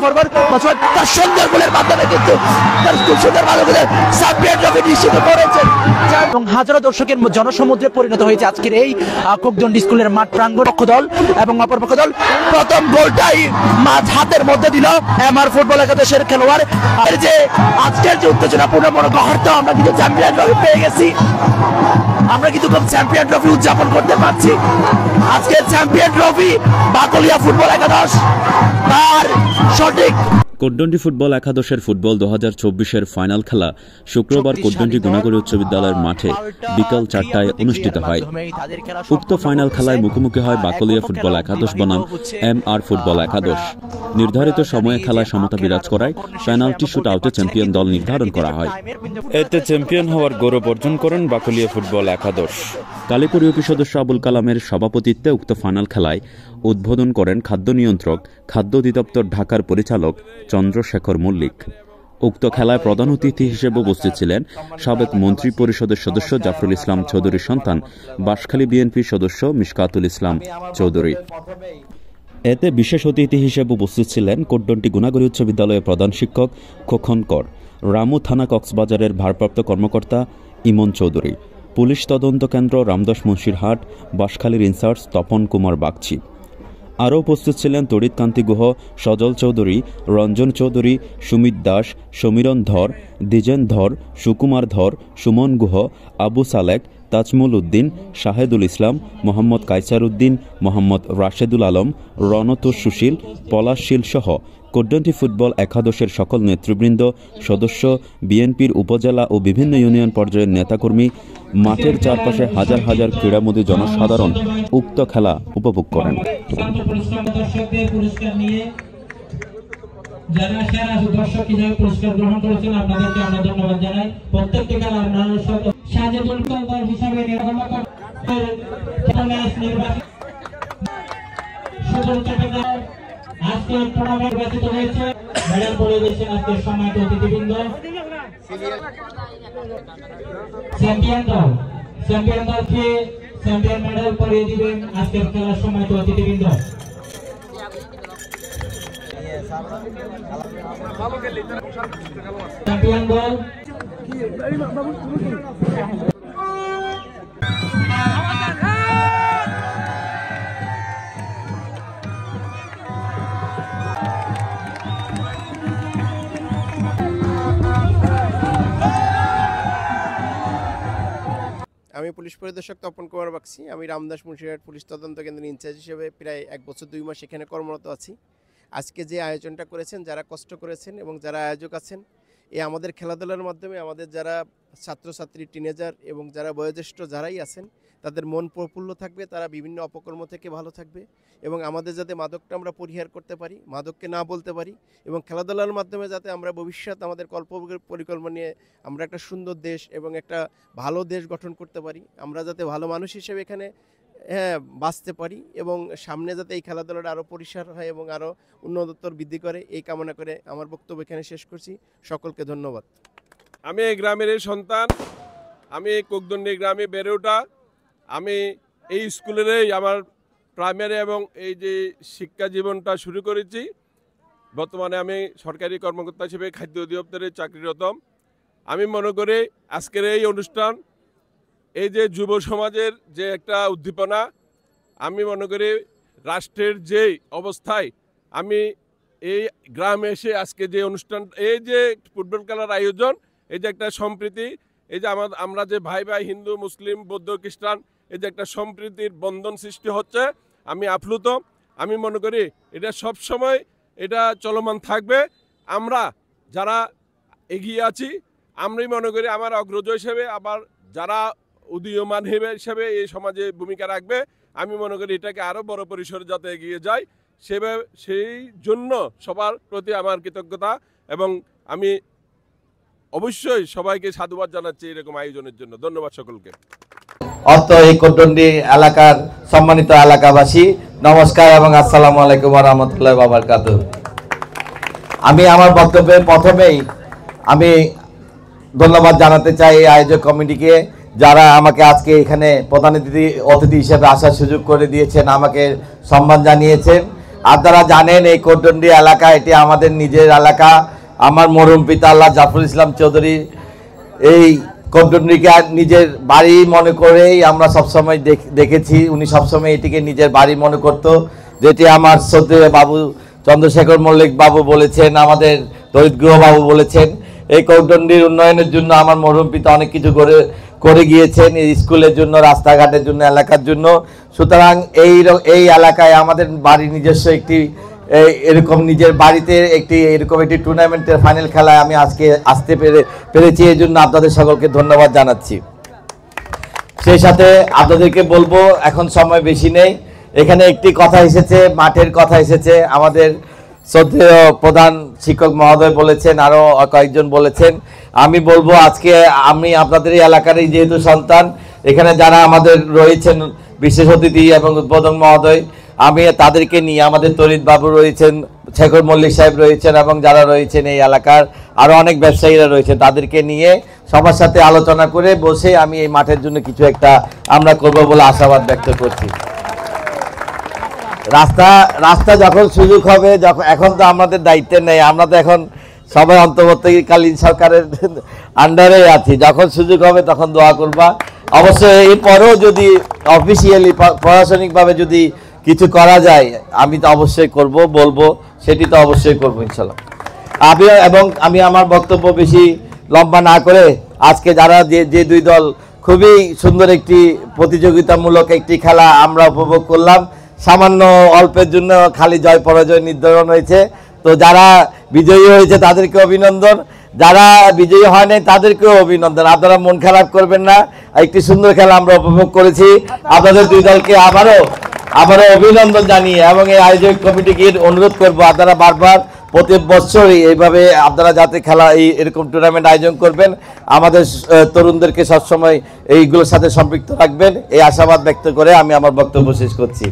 Forward তার সুন্দর গোলের মাধ্যমে কিন্তু তার খুব সুন্দর মাধ্যমে চ্যাম্পিয়ন ট্রফি নিশ্চিত করেছেন এবং হাজারো দর্শকের জনসমুদ্রে পরিণত হয়েছে আজকের এই কোকদন্ডি স্কুলের মাঠ প্রাঙ্গণ। পক্ষ দল এবং অপর পক্ষ দল প্রথম গোলটাই মাঝ হাতের মধ্যে দিল এমআর ফুটবল একাদশের খেলোয়াড়। আর যে আজকের যে উত্তেজনাপূর্ণ মুহূর্ত আমরা কিন্তু চ্যাম্পিয়ন ট্রফি পেয়ে গেছি, আমরা কিন্তু চ্যাম্পিয়ন ট্রফি উদযাপন করতে পারছি। আজকে চ্যাম্পিয়ন ট্রফি বাকলিয়া ফুটবল একাদশ তার সঠিক। কোকদন্ডি ফুটবল একাদশের ফুটবল 2024-এর ফাইনাল খেলা শুক্রবার কোকদন্ডি গুণাগড়ি উচ্চ বিদ্যালয়ের মাঠে বিকাল 4টায় অনুষ্ঠিত হয়। উক্ত ফাইনাল খেলায় মুখোমুখি হয় বাকলিয়া ফুটবল একাদশ বনাম এমআর ফুটবল একাদশ। নির্ধারিত সময়ে খেলায় সমতা বিরাজ করায় পেনাল্টি শুট আউটে চ্যাম্পিয়ন দল নির্ধারণ করা হয়। এতে চ্যাম্পিয়ন হওয়ার গৌরব অর্জন করেন বাকলিয়া ফুটবল একাদশ। কালীপুর ইউপি সদস্য আবুল কালামের সভাপতিত্বে উক্ত ফাইনাল খেলায় উদ্বোধন করেন খাদ্য নিয়ন্ত্রক, খাদ্য অধিদপ্তর ঢাকার পরিচালক চন্দ্রশেখর মল্লিক। উক্ত খেলায় প্রধান অতিথি হিসেবে উপস্থিত ছিলেন সাবেক মন্ত্রী পরিষদের সদস্য জাফরুল ইসলাম চৌধুরীর সন্তান বাঁশখালী বিএনপির সদস্য মিশকাতুল ইসলাম চৌধুরী। এতে বিশেষ অতিথি হিসেবে উপস্থিত ছিলেন কোকদন্ডি গুণাগড়ি উচ্চ বিদ্যালয়ের প্রধান শিক্ষক খোকন কর, রামু থানা কক্সবাজারের ভারপ্রাপ্ত কর্মকর্তা ইমন চৌধুরী, পুলিশ তদন্ত কেন্দ্র রামদাস মুন্সিরহাট বাঁশখালীর ইনচার্জ তপন কুমার বাগচি। আরও উপস্থিত ছিলেন তড়িৎকান্তি গুহ, সজল চৌধুরী, রঞ্জন চৌধুরী, সুমিত দাস, সমীরণ ধর, দ্বিজেন ধর, সুকুমার ধর, সুমন গুহ, আবু সালেক, তাজমুল উদ্দিন, শাহেদুল ইসলাম, মোহাম্মদ কাইসার উদ্দিন, মোহাম্মদ রাশেদুল আলম, রণতোষ সুশীল, পলাশ শীল সহ কোকদন্ডি ফুটবল একাদশের সকল নেতৃবৃন্দ, সদস্য, বিএনপির উপজেলা ও বিভিন্ন ইউনিয়ন পর্যায়ের নেতাকর্মী, মাঠের চারপাশে হাজার হাজার ক্রীড়ামোদী জনসাধারণ উক্ত খেলা উপভোগ করেন। যারা সেরা দর্শক হিসেবে পুরস্কার গ্রহণ করেছেন আপনাদেরকে আমরা ধন্যবাদ জানাই। প্রত্যেকটি খেলা আপনারা সাজেদুল দল হিসাবে নির্বাচিত আজকে টুর্নামেন্ট নির্বাচিত হয়েছে। মেডেল পড়ে দিয়েছেন আজকের সম্মানিত অতিথিবৃন্দ। চ্যাম্পিয়ন দলকে চ্যাম্পিয়ন মেডেল পরিয়ে দিবেন আজকের খেলার সম্মানিত অতিথিবৃন্দ। চ্যাম্পিয়ন দল আমি পুলিশ পরিদর্শক তপন কুমার বাগচি। আমি রামদাস মুন্সিরহাট পুলিশ তদন্ত কেন্দ্রের ইনচার্জ হিসেবে প্রায় 1 বছর 2 মাস এখানে কর্মরত আছি। আজকে যে আয়োজনটা করেছেন, যারা কষ্ট করেছেন এবং যারা আয়োজক আছেন, এই আমাদের খেলাধুলার মাধ্যমে আমাদের যারা ছাত্রছাত্রী, টিনেজার এবং যারা বয়োজ্যেষ্ঠ যারাই আছেন তাদের মন প্রফুল্ল থাকবে, তারা বিভিন্ন অপকর্ম থেকে ভালো থাকবে এবং আমাদের যাতে মাদকটা আমরা পরিহার করতে পারি, মাদককে না বলতে পারি এবং খেলাধুলার মাধ্যমে যাতে আমরা ভবিষ্যৎ আমাদের পরিকল্পনা নিয়ে আমরা একটা সুন্দর দেশ এবং একটা ভালো দেশ গঠন করতে পারি, আমরা যাতে ভালো মানুষ হিসেবে এখানে বাঁচতে পারি এবং সামনে যাতে এই খেলাধুলাটা আরও পরিসর হয় এবং আরও উন্নততর বৃদ্ধি করে, এই কামনা করে আমার বক্তব্য এখানে শেষ করছি। সকলকে ধন্যবাদ। আমি এই গ্রামের সন্তান, আমি এই কোকদন্ডি গ্রামে বেড়ে ওঠা। আমি এই স্কুলেরই আমার প্রাইমারি এবং এই যে শিক্ষা জীবনটা শুরু করেছি। বর্তমানে আমি সরকারি কর্মকর্তা হিসেবে খাদ্য অধিদপ্তরে চাকরিরত। আমি মনে করি আজকের এই অনুষ্ঠান, এই যে যুব সমাজের যে একটা উদ্দীপনা, আমি মনে করি রাষ্ট্রের যে অবস্থায় আমি এই গ্রামে এসে আজকে যে অনুষ্ঠান, এই যে ফুটবল খেলার আয়োজন, এই যে একটা সম্প্রীতি, এই যে আমরা যে ভাই ভাই হিন্দু, মুসলিম, বৌদ্ধ, খ্রিস্টান, এই যে একটা সম্প্রীতির বন্ধন সৃষ্টি হচ্ছে, আমি আপ্লুত। আমি মনে করি এটা সব সময় এটা চলমান থাকবে। আমরা যারা এগিয়ে আছি, আমি মনে করি আমার অগ্রজ হিসেবে আবার যারা উদীয়মান হিসেবে এই সমাজে ভূমিকা রাখবে, আমি মনে করি এটাকে আরও বড় পরিসরে যাতে এগিয়ে যায়, সেই জন্য সবার প্রতি আমার কৃতজ্ঞতা এবং আমি অবশ্যই সবাইকে সাধুবাদ জানাচ্ছি এরকম আয়োজনের জন্য। ধন্যবাদ সকলকে। অত এই কোকদন্ডি এলাকার সম্মানিত এলাকাবাসী, নমস্কার এবং আসসালামু আলাইকুম ওয়া রাহমাতুল্লাহি ওয়া বারাকাতুহু। আমি আমার বক্তব্যে প্রথমেই আমি ধন্যবাদ জানাতে চাই এই আয়োজক কমিটিকে, যারা আমাকে আজকে এখানে প্রধান অতিথি হিসেবে আসার সুযোগ করে দিয়েছেন, আমাকে সম্মান জানিয়েছেন। আপনারা জানেন এই কোটডন্ডি এলাকা এটি আমাদের নিজের এলাকা। আমার মরহুম পিতা আল্লাহ জাফর ইসলাম চৌধুরী এই কোটডন্ডিকে নিজের বাড়ি মনে করেই আমরা সবসময় দেখেছি। উনি সবসময় এটিকে নিজের বাড়ি মনে করত, যেটি আমার শ্রদ্ধেয় বাবু চন্দ্রশেখর মল্লিক বাবু বলেছেন, আমাদের দরিদ্র বাবু বলেছেন। এই কোটডন্ডির উন্নয়নের জন্য আমার মরহুম পিতা অনেক কিছু করে গিয়েছেন, এই স্কুলের জন্য, রাস্তাঘাটের জন্য, এলাকার জন্য। সুতরাং এই এলাকায় আমাদের বাড়ি নিজস্ব একটি এরকম নিজের বাড়িতে এরকম একটি টুর্নামেন্টের ফাইনাল খেলায় আমি আজকে আসতে পেরেছি। এই জন্য আপনাদের সকলকে ধন্যবাদ জানাচ্ছি। সেই সাথে আপনাদেরকে বলবো, এখন সময় বেশি নেই। এখানে একটি কথা এসেছে, মাঠের কথা এসেছে। আমাদের শ্রদ্ধেয় প্রধান শিক্ষক মহোদয় বলেছেন, আরও কয়েকজন বলেছেন। আমি বলবো, আজকে আমি আপনাদের এই এলাকারই যেহেতু সন্তান, এখানে যারা আমাদের রয়েছেন বিশেষ অতিথি এবং উদ্বোধক মহোদয়, আমি তাদেরকে নিয়ে, আমাদের তরিত বাবু রয়েছেন, শেখর মল্লিক সাহেব রয়েছেন এবং যারা রয়েছেন এই এলাকার আরও অনেক ব্যবসায়ীরা রয়েছেন, তাদেরকে নিয়ে সবার সাথে আলোচনা করে বসে আমি এই মাঠের জন্য কিছু একটা আমরা করব বলে আশাবাদ ব্যক্ত করছি। রাস্তা যখন সুযোগ হবে, এখন তো আমাদের দায়িত্বে নেই, আমরা তো এখন সবাই অন্তর্বর্তীকালীন সরকারের আন্ডারে আছি। যখন সুযোগ হবে তখন দোয়া করবা। অবশ্যই এরপরেও যদি অফিসিয়ালি প্রশাসনিকভাবে যদি কিছু করা যায়, আমি তো অবশ্যই করব, বলবো, সেটি তো অবশ্যই করবো ইনশাল্লাহ। আমি আমার বক্তব্য বেশি লম্বা না করে, আজকে যারা যে দুই দল খুবই সুন্দর একটি প্রতিযোগিতামূলক একটি খেলা আমরা উপভোগ করলাম। সামান্য অল্পের জন্য খালি জয় পরাজয় নির্ধারণ হয়েছে। তো যারা বিজয়ী হয়েছে তাদেরকে অভিনন্দন, যারা বিজয়ী হয় নাই তাদেরকেও অভিনন্দন। আপনারা মন খারাপ করবেন না, একটি সুন্দর খেলা আমরা উপভোগ করেছি। আপনাদের দুই দলকে আবারও অভিনন্দন জানিয়ে এবং এই আয়োজক কমিটিকে অনুরোধ করব, আপনারা বারবার প্রতি বছরই এইভাবে আপনারা যাতে খেলা এরকম টুর্নামেন্ট আয়োজন করবেন, আমাদের তরুণদেরকে সবসময় এইগুলোর সাথে সম্পৃক্ত রাখবেন, এই আশাবাদ ব্যক্ত করে আমি আমার বক্তব্য শেষ করছি।